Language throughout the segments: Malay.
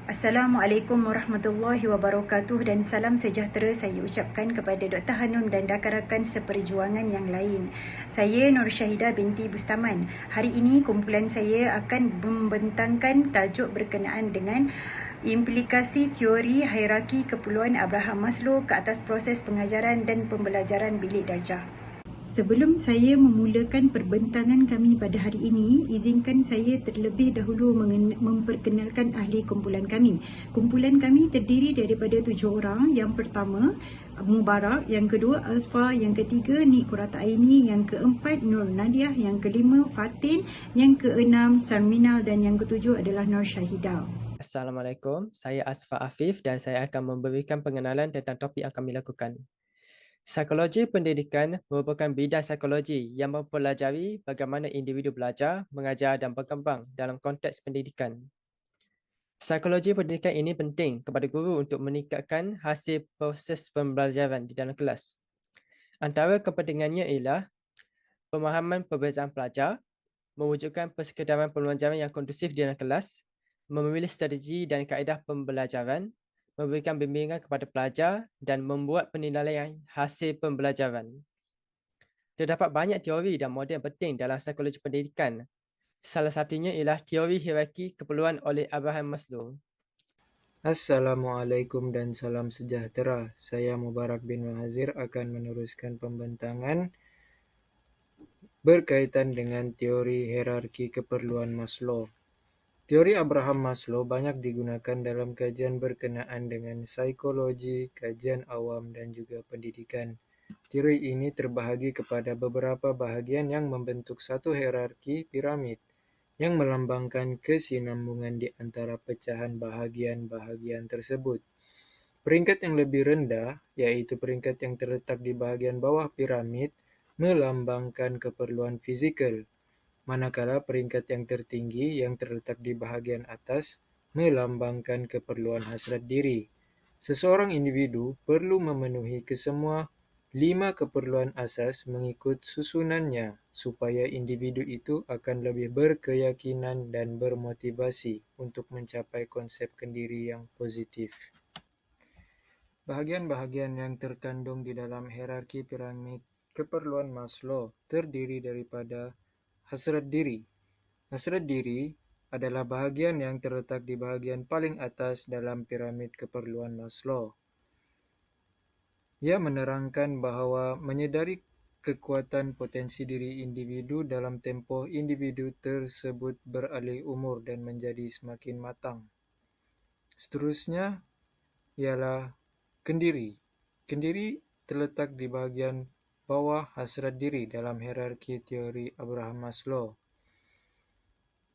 Assalamualaikum warahmatullahi wabarakatuh dan salam sejahtera saya ucapkan kepada Dr. Hanum dan rakan-rakan seperjuangan yang lain. Saya Nur Syahidah binti Bustaman. Hari ini kumpulan saya akan membentangkan tajuk berkenaan dengan implikasi teori hierarki keperluan Abraham Maslow ke atas proses pengajaran dan pembelajaran bilik darjah. Sebelum saya memulakan perbentangan kami pada hari ini, izinkan saya terlebih dahulu memperkenalkan ahli kumpulan kami. Kumpulan kami terdiri daripada 7 orang. Yang pertama, Mubarak. Yang kedua, Azfar. Yang ketiga, Nik Qurrata Aini. Yang keempat, Nur Nadiah. Yang kelima, Fatin. Yang keenam, Sarminal. Dan yang ketujuh adalah Nur Syahidah. Assalamualaikum, saya Asfar Afif dan saya akan memberikan pengenalan tentang topik yang kami lakukan. Psikologi pendidikan merupakan bidang psikologi yang mempelajari bagaimana individu belajar, mengajar dan berkembang dalam konteks pendidikan. Psikologi pendidikan ini penting kepada guru untuk meningkatkan hasil proses pembelajaran di dalam kelas. Antara kepentingannya ialah pemahaman perbezaan pelajar, mewujudkan persekedaran pembelajaran yang kondusif di dalam kelas, memilih strategi dan kaedah pembelajaran, memberikan bimbingan kepada pelajar dan membuat penilaian hasil pembelajaran. Terdapat banyak teori dan model penting dalam psikologi pendidikan. Salah satunya ialah teori hierarki keperluan oleh Abraham Maslow. Assalamualaikum dan salam sejahtera. Saya Mubarak bin Mahazir akan meneruskan pembentangan berkaitan dengan teori hierarki keperluan Maslow. Teori Abraham Maslow banyak digunakan dalam kajian berkenaan dengan psikologi, kajian awam, dan juga pendidikan. Teori ini terbahagi kepada beberapa bahagian yang membentuk satu hierarki piramid yang melambangkan kesinambungan di antara pecahan bahagian-bahagian tersebut. Peringkat yang lebih rendah, yaitu peringkat yang terletak di bahagian bawah piramid, melambangkan keperluan fizikal, manakala peringkat yang tertinggi yang terletak di bahagian atas melambangkan keperluan hasrat diri. Seseorang individu perlu memenuhi kesemua 5 keperluan asas mengikut susunannya, supaya individu itu akan lebih berkeyakinan dan bermotivasi untuk mencapai konsep kendiri yang positif. Bahagian-bahagian yang terkandung di dalam hierarki piramid keperluan Maslow terdiri daripada hasrat diri. Hasrat diri adalah bahagian yang terletak di bahagian paling atas dalam piramid keperluan Maslow. Ia menerangkan bahawa menyedari kekuatan potensi diri individu dalam tempoh individu tersebut beralih umur dan menjadi semakin matang. Seterusnya ialah kendiri. Kendiri terletak di bahagian bawah hasrat diri dalam hierarki teori Abraham Maslow.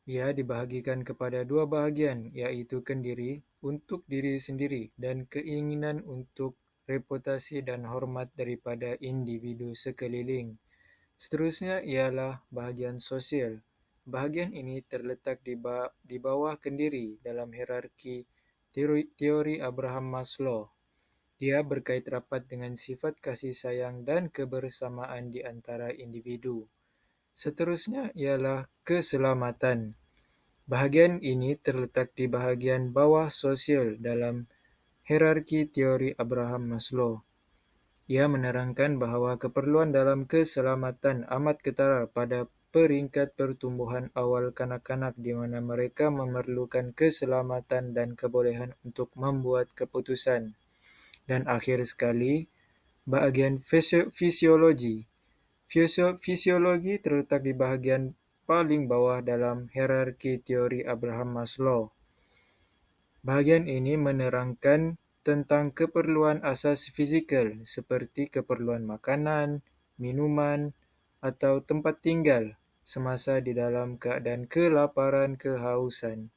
Ia dibahagikan kepada 2 bahagian, iaitu kendiri untuk diri sendiri dan keinginan untuk reputasi dan hormat daripada individu sekeliling. Seterusnya ialah bahagian sosial. Bahagian ini terletak di bawah kendiri dalam hierarki teori Abraham Maslow. Dia berkait rapat dengan sifat kasih sayang dan kebersamaan di antara individu. Seterusnya ialah keselamatan. Bahagian ini terletak di bahagian bawah sosial dalam hierarki teori Abraham Maslow. Ia menerangkan bahawa keperluan dalam keselamatan amat ketara pada peringkat pertumbuhan awal kanak-kanak di mana mereka memerlukan keselamatan dan kebolehan untuk membuat keputusan. Dan akhir sekali, bahagian fisiologi. Fisiologi terletak di bahagian paling bawah dalam hierarki teori Abraham Maslow. Bahagian ini menerangkan tentang keperluan asas fizikal seperti keperluan makanan, minuman, atau tempat tinggal semasa di dalam keadaan kelaparan kehausan.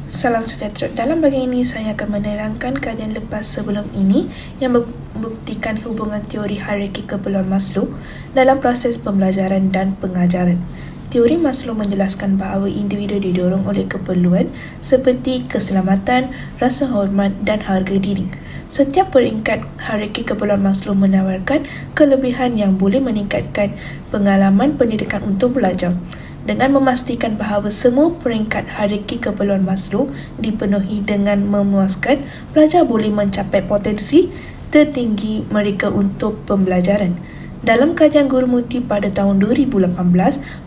Salam sejahtera. Dalam bahagian ini saya akan menerangkan kajian lepas sebelum ini yang membuktikan hubungan teori hierarki keperluan Maslow dalam proses pembelajaran dan pengajaran. Teori Maslow menjelaskan bahawa individu didorong oleh keperluan seperti keselamatan, rasa hormat dan harga diri. Setiap peringkat hierarki keperluan Maslow menawarkan kelebihan yang boleh meningkatkan pengalaman pendidikan untuk belajar. dengan memastikan bahawa semua peringkat hierarki keperluan Maslow dipenuhi dengan memuaskan, pelajar boleh mencapai potensi tertinggi mereka untuk pembelajaran. Dalam kajian Guru Muti pada tahun 2018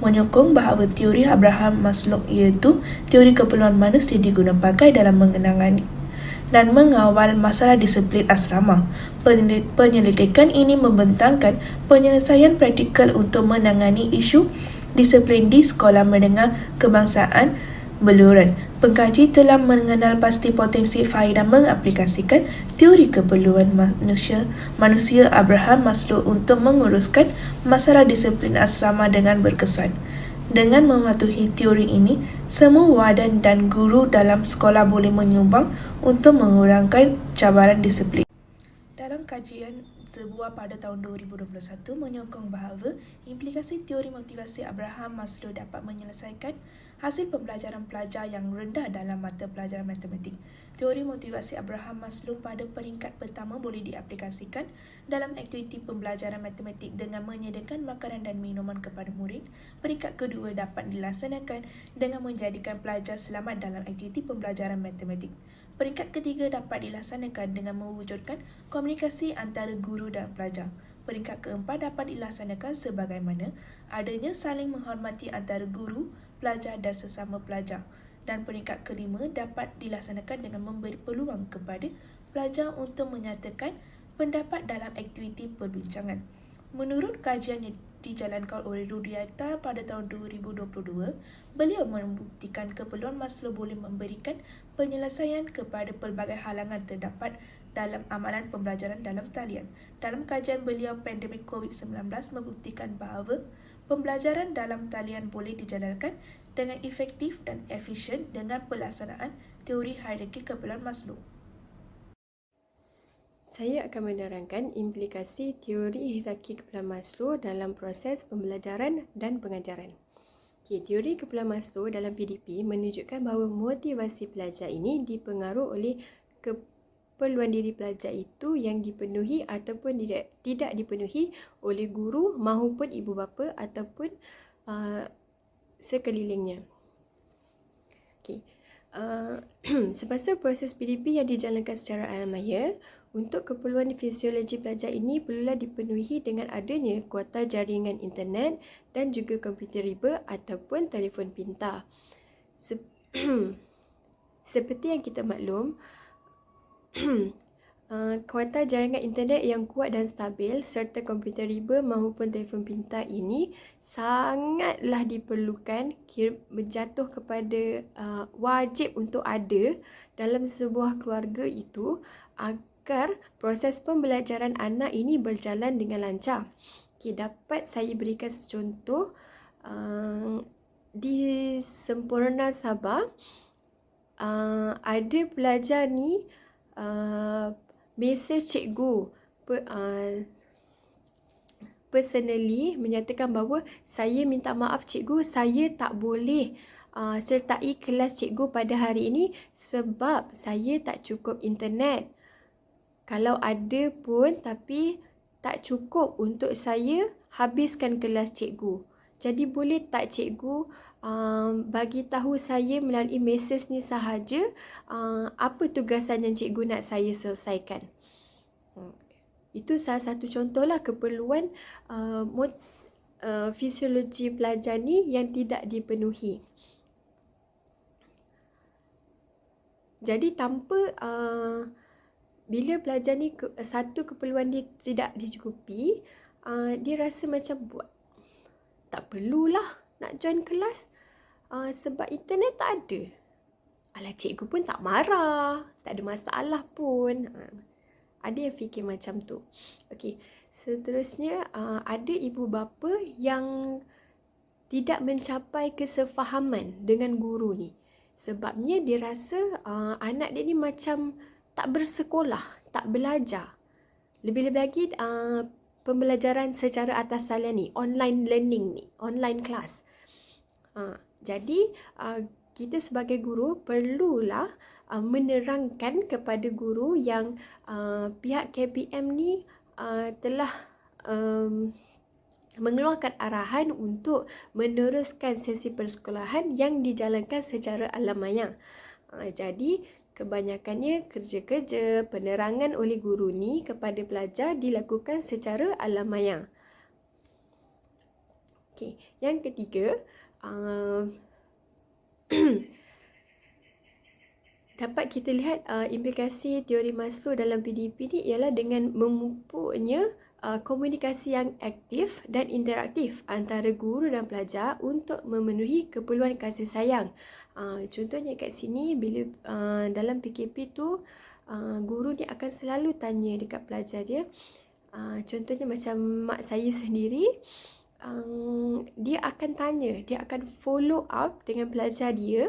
menyokong bahawa teori Abraham Maslow iaitu teori keperluan manusia diguna pakai dalam mengenangani dan mengawal masalah disiplin asrama. Penyelidikan ini membentangkan penyelesaian praktikal untuk menangani isu disiplin di sekolah menengah kebangsaan beluran. Pengkaji telah mengenal pasti potensi faedah mengaplikasikan teori keperluan manusia Abraham Maslow untuk menguruskan masalah disiplin asrama dengan berkesan. Dengan mematuhi teori ini, semua warden dan guru dalam sekolah boleh menyumbang untuk mengurangkan cabaran disiplin. Dalam kajian sebuah pada tahun 2021 menyokong bahawa implikasi teori motivasi Abraham Maslow dapat menyelesaikan hasil pembelajaran pelajar yang rendah dalam mata pelajaran matematik. Teori motivasi Abraham Maslow pada peringkat pertama boleh diaplikasikan dalam aktiviti pembelajaran matematik dengan menyediakan makanan dan minuman kepada murid. Peringkat kedua dapat dilaksanakan dengan menjadikan pelajar selamat dalam aktiviti pembelajaran matematik. Peringkat ketiga dapat dilaksanakan dengan mewujudkan komunikasi antara guru dan pelajar. Peringkat keempat dapat dilaksanakan sebagaimana adanya saling menghormati antara guru, pelajar dan sesama pelajar. Dan peringkat kelima dapat dilaksanakan dengan memberi peluang kepada pelajar untuk menyatakan pendapat dalam aktiviti perbincangan. Menurut kajian yang dijalankan oleh Rudiata pada tahun 2022, beliau membuktikan keperluan Maslow boleh memberikan penyelesaian kepada pelbagai halangan terdapat dalam amalan pembelajaran dalam talian. Dalam kajian beliau, pandemik COVID-19 membuktikan bahawa pembelajaran dalam talian boleh dijalankan dengan efektif dan efisien dengan pelaksanaan teori hierarki keperluan Maslow. Saya akan menerangkan implikasi teori hierarki keperluan Maslow dalam proses pembelajaran dan pengajaran. Teori keperluan Maslow dalam PDP menunjukkan bahawa motivasi pelajar ini dipengaruhi oleh keperluan diri pelajar itu yang dipenuhi ataupun tidak dipenuhi oleh guru maupun ibu bapa ataupun sekelilingnya. Semasa proses PDP yang dijalankan secara alamiah, untuk keperluan fisiologi pelajar ini perlulah dipenuhi dengan adanya kuota jaringan internet dan juga komputer riba ataupun telefon pintar. Seperti yang kita maklum, kuota jaringan internet yang kuat dan stabil serta komputer riba maupun telefon pintar ini sangatlah diperlukan, berjatuh kepada wajib untuk ada dalam sebuah keluarga itu agar proses pembelajaran anak ini berjalan dengan lancar. Dapat saya berikan contoh di Sempurna Sabah, ada pelajar ni mesej cikgu personally menyatakan bahawa saya minta maaf cikgu, saya tak boleh sertai kelas cikgu pada hari ini sebab saya tak cukup internet. Kalau ada pun tapi tak cukup untuk saya habiskan kelas cikgu. Jadi boleh tak cikgu bagi tahu saya melalui mesej ni sahaja apa tugasan yang cikgu nak saya selesaikan. Itu salah satu contohlah keperluan fisiologi pelajar ni yang tidak dipenuhi. Jadi tanpa bila pelajar ni satu keperluan dia tidak dicukupi, dia rasa macam tak perlulah nak join kelas sebab internet tak ada. Alah, cikgu pun tak marah, tak ada masalah pun. Ada yang fikir macam tu. Okey, seterusnya ada ibu bapa yang tidak mencapai kesefahaman dengan guru ni. Sebabnya dia rasa anak dia ni macam tak bersekolah, tak belajar. Lebih-lebih lagi pembelajaran secara atas salian ni, online learning ni, online class. Jadi kita sebagai guru perlulah menerangkan kepada guru yang pihak KPM ni telah mengeluarkan arahan untuk meneruskan sesi persekolahan yang dijalankan secara alam maya. Jadi, kebanyakannya kerja-kerja penerangan oleh guru ni kepada pelajar dilakukan secara alam maya. Okey, yang ketiga, dapat kita lihat implikasi teori Maslow dalam PDP ni ialah dengan memupuknya komunikasi yang aktif dan interaktif antara guru dan pelajar untuk memenuhi keperluan kasih sayang. Contohnya kat sini, bila dalam PKP tu, guru ni akan selalu tanya dekat pelajar dia. Contohnya macam mak saya sendiri, dia akan tanya, dia akan follow up dengan pelajar dia,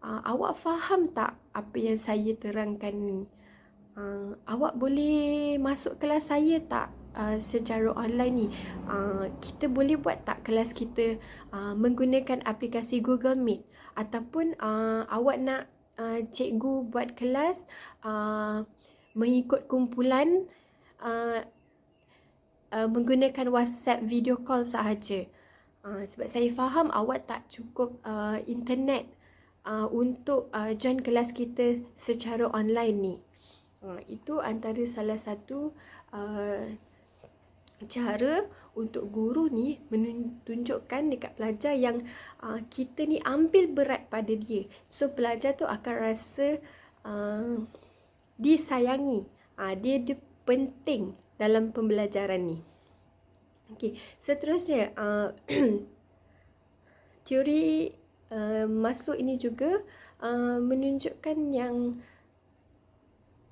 awak faham tak apa yang saya terangkan ni? Awak boleh masuk kelas saya tak secara online ni? Kita boleh buat tak kelas kita menggunakan aplikasi Google Meet? Ataupun awak nak cikgu buat kelas mengikut kumpulan menggunakan WhatsApp video call sahaja. Sebab saya faham awak tak cukup internet untuk join kelas kita secara online ni. Itu antara salah satu cara untuk guru ni menunjukkan dekat pelajar yang kita ni ambil berat pada dia. So pelajar tu akan rasa disayangi. Dia penting dalam pembelajaran ni. Okey, seterusnya teori Maslow ini juga menunjukkan yang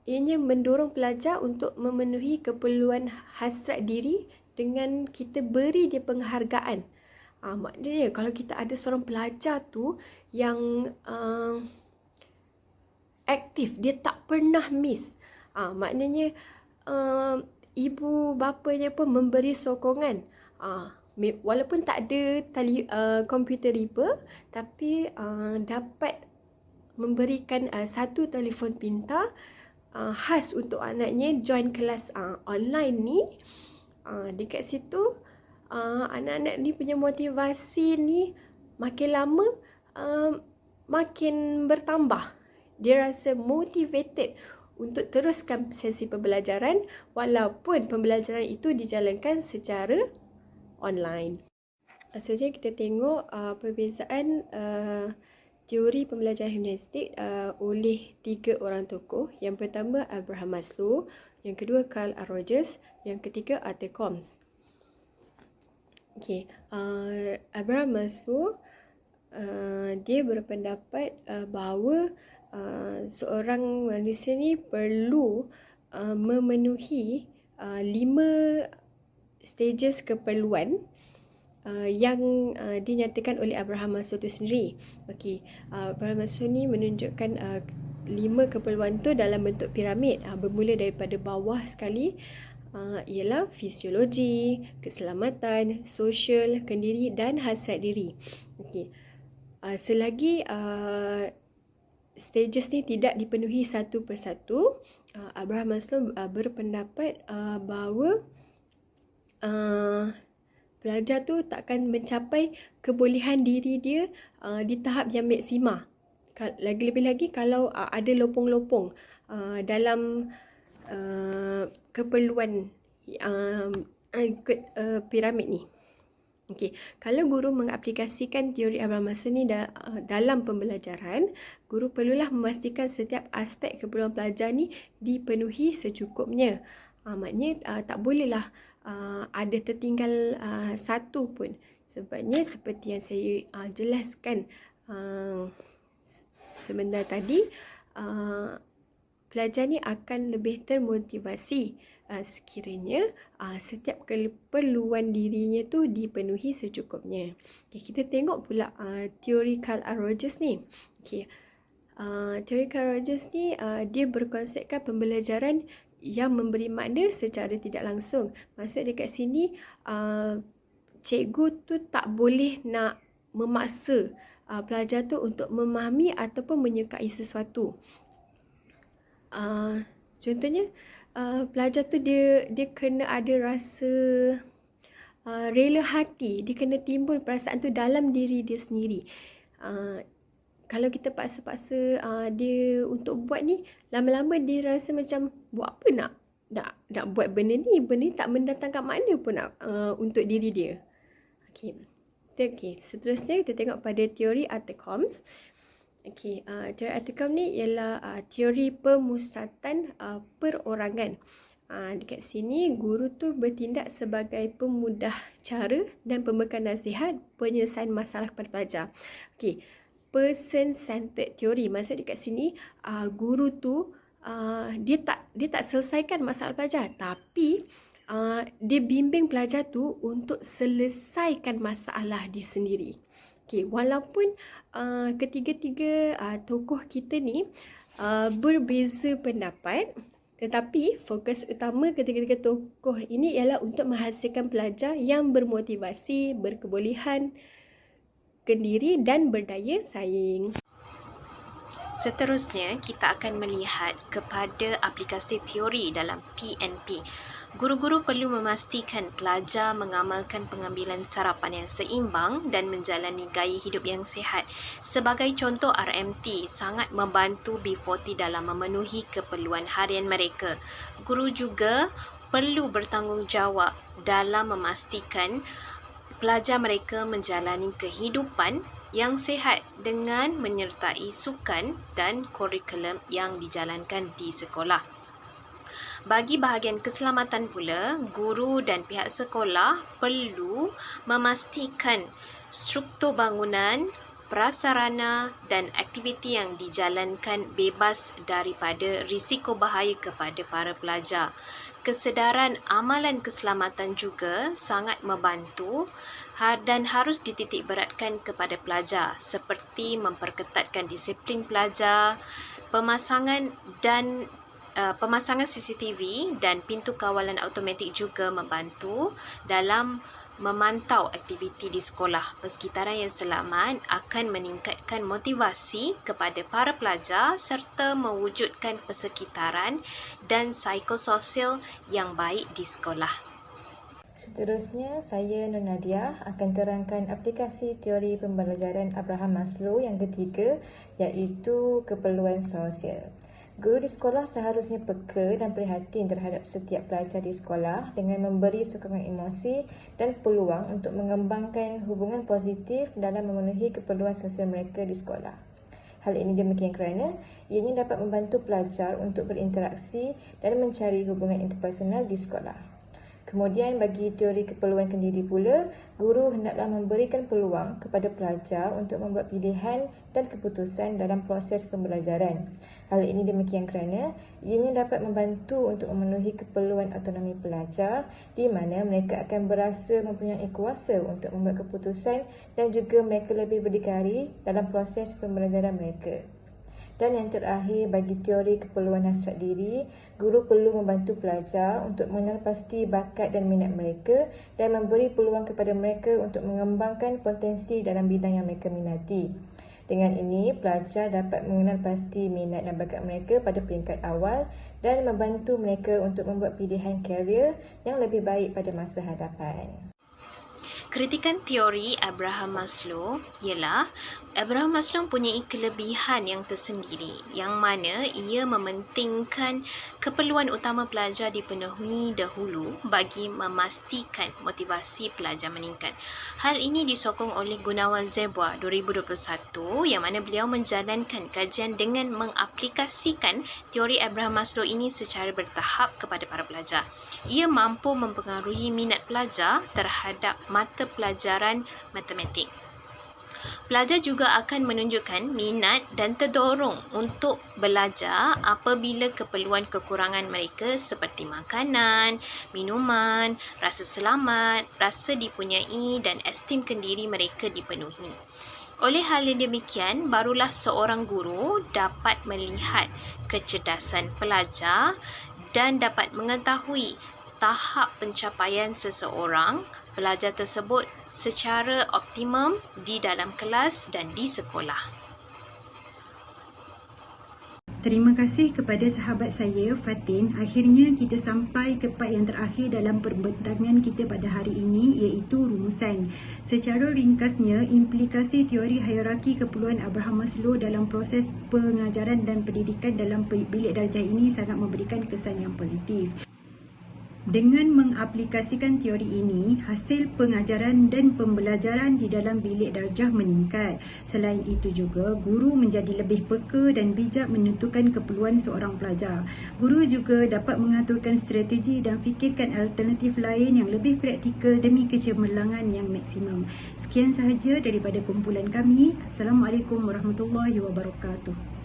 ianya mendorong pelajar untuk memenuhi keperluan hasrat diri dengan kita beri dia penghargaan. Maknanya kalau kita ada seorang pelajar tu yang aktif, dia tak pernah miss. Maknanya ibu bapanya pun memberi sokongan. Walaupun tak ada komputer riba, tapi dapat memberikan satu telefon pintar khas untuk anaknya join kelas online ni. Dekat situ anak-anak ni punya motivasi ni makin lama makin bertambah. Dia rasa motivated untuk teruskan sesi pembelajaran walaupun pembelajaran itu dijalankan secara online. Seterusnya kita tengok perbezaan teori pembelajaran humanistik oleh 3 orang tokoh. Yang pertama Abraham Maslow, yang kedua Carl R. Rogers, yang ketiga Arthur Combs. Okey, Abraham Maslow dia berpendapat bahawa seorang manusia ni perlu memenuhi 5 stages keperluan yang dinyatakan oleh Abraham Maslow itu sendiri. Okey, Abraham Maslow ni menunjukkan 5 keperluan tu dalam bentuk piramid. Bermula daripada bawah sekali ialah fisiologi, keselamatan, sosial, kendiri dan hasrat diri. Okey, selagi stages ni tidak dipenuhi satu persatu, Abraham Maslow berpendapat bahawa pelajar tu takkan mencapai kebolehan diri dia di tahap yang maksima. Lebih lagi kalau ada lopong-lopong dalam keperluan ikut piramid ni. Okey, kalau guru mengaplikasikan teori Abraham Maslow ni dalam pembelajaran, guru perlulah memastikan setiap aspek keperluan pelajar ni dipenuhi secukupnya. Maknanya tak bolehlah ada tertinggal satu pun. Sebabnya seperti yang saya jelaskan sebentar tadi, pelajar ni akan lebih termotivasi sekiranya setiap keperluan dirinya tu dipenuhi secukupnya. Okay, kita tengok pula teori Carl R. Rogers ni. Okay, teori Carl Rogers ni dia berkonsepkan pembelajaran yang memberi makna secara tidak langsung. Maksud dekat sini cikgu tu tak boleh nak memaksa pelajar tu untuk memahami ataupun menyukai sesuatu. Contohnya pelajar tu dia kena ada rasa rela hati. Dia kena timbul perasaan tu dalam diri dia sendiri. Kalau kita paksa-paksa dia untuk buat ni, lama-lama dia rasa macam buat apa nak buat benda ni tak mendatangkan makna pun untuk diri dia. Okey, seterusnya kita tengok pada teori Artecoms. Teori Artecom ni ialah teori pemusatan perorangan. Dekat sini guru tu bertindak sebagai pemudah cara dan pembekal nasihat penyelesaian masalah kepada pelajar. Person-centered theory, maksud dekat sini guru tu dia tak selesaikan masalah pelajar, tapi dia bimbing pelajar tu untuk selesaikan masalah dia sendiri. Walaupun ketiga-tiga tokoh kita ni berbeza pendapat, tetapi fokus utama ketiga-tiga tokoh ini ialah untuk menghasilkan pelajar yang bermotivasi, berkebolehan kendiri dan berdaya saing. Seterusnya, kita akan melihat kepada aplikasi teori dalam PNP. Guru-guru perlu memastikan pelajar mengamalkan pengambilan sarapan yang seimbang dan menjalani gaya hidup yang sihat. Sebagai contoh, RMT sangat membantu B40 dalam memenuhi keperluan harian mereka. Guru juga perlu bertanggungjawab dalam memastikan pelajar mereka menjalani kehidupan yang sihat dengan menyertai sukan dan kurikulum yang dijalankan di sekolah. Bagi bahagian keselamatan pula, guru dan pihak sekolah perlu memastikan struktur bangunan, prasarana dan aktiviti yang dijalankan bebas daripada risiko bahaya kepada para pelajar. Kesedaran amalan keselamatan juga sangat membantu dan harus dititik beratkan kepada pelajar, seperti memperketatkan disiplin pelajar, pemasangan CCTV dan pintu kawalan automatik juga membantu dalam memantau aktiviti di sekolah. Persekitaran yang selamat akan meningkatkan motivasi kepada para pelajar serta mewujudkan persekitaran dan psikososial yang baik di sekolah. Seterusnya, saya Nur Nadia akan terangkan aplikasi teori pembelajaran Abraham Maslow yang ketiga, iaitu keperluan sosial. Guru di sekolah seharusnya peka dan prihatin terhadap setiap pelajar di sekolah dengan memberi sokongan emosi dan peluang untuk mengembangkan hubungan positif dalam memenuhi keperluan sosial mereka di sekolah. Hal ini demikian kerana ianya dapat membantu pelajar untuk berinteraksi dan mencari hubungan interpersonal di sekolah. Kemudian bagi teori keperluan kendiri pula, guru hendaklah memberikan peluang kepada pelajar untuk membuat pilihan dan keputusan dalam proses pembelajaran. Hal ini demikian kerana ianya dapat membantu untuk memenuhi keperluan autonomi pelajar di mana mereka akan berasa mempunyai kuasa untuk membuat keputusan dan juga mereka lebih berdikari dalam proses pembelajaran mereka. Dan yang terakhir, bagi teori keperluan hasrat diri, guru perlu membantu pelajar untuk mengenal pasti bakat dan minat mereka dan memberi peluang kepada mereka untuk mengembangkan potensi dalam bidang yang mereka minati. Dengan ini, pelajar dapat mengenal pasti minat dan bakat mereka pada peringkat awal dan membantu mereka untuk membuat pilihan karier yang lebih baik pada masa hadapan. Kritikan teori Abraham Maslow ialah Abraham Maslow mempunyai kelebihan yang tersendiri yang mana ia mementingkan keperluan utama pelajar dipenuhi dahulu bagi memastikan motivasi pelajar meningkat. Hal ini disokong oleh Gunawan Zebua 2021 yang mana beliau menjalankan kajian dengan mengaplikasikan teori Abraham Maslow ini secara bertahap kepada para pelajar. Ia mampu mempengaruhi minat pelajar terhadap mata pelajaran matematik. Pelajar juga akan menunjukkan minat dan terdorong untuk belajar apabila keperluan kekurangan mereka seperti makanan, minuman, rasa selamat, rasa dipunyai dan esteem kendiri mereka dipenuhi. Oleh hal yang demikian, barulah seorang guru dapat melihat kecerdasan pelajar dan dapat mengetahui tahap pencapaian seseorang pelajar tersebut secara optimum di dalam kelas dan di sekolah. Terima kasih kepada sahabat saya, Fatin. Akhirnya kita sampai ke part yang terakhir dalam perbincangan kita pada hari ini, iaitu rumusan. Secara ringkasnya, implikasi teori hierarki keperluan Abraham Maslow dalam proses pengajaran dan pendidikan dalam bilik darjah ini sangat memberikan kesan yang positif. Dengan mengaplikasikan teori ini, hasil pengajaran dan pembelajaran di dalam bilik darjah meningkat. Selain itu juga, guru menjadi lebih peka dan bijak menentukan keperluan seorang pelajar. Guru juga dapat mengaturkan strategi dan fikirkan alternatif lain yang lebih praktikal demi kecemerlangan yang maksimum. Sekian sahaja daripada kumpulan kami. Assalamualaikum warahmatullahi wabarakatuh.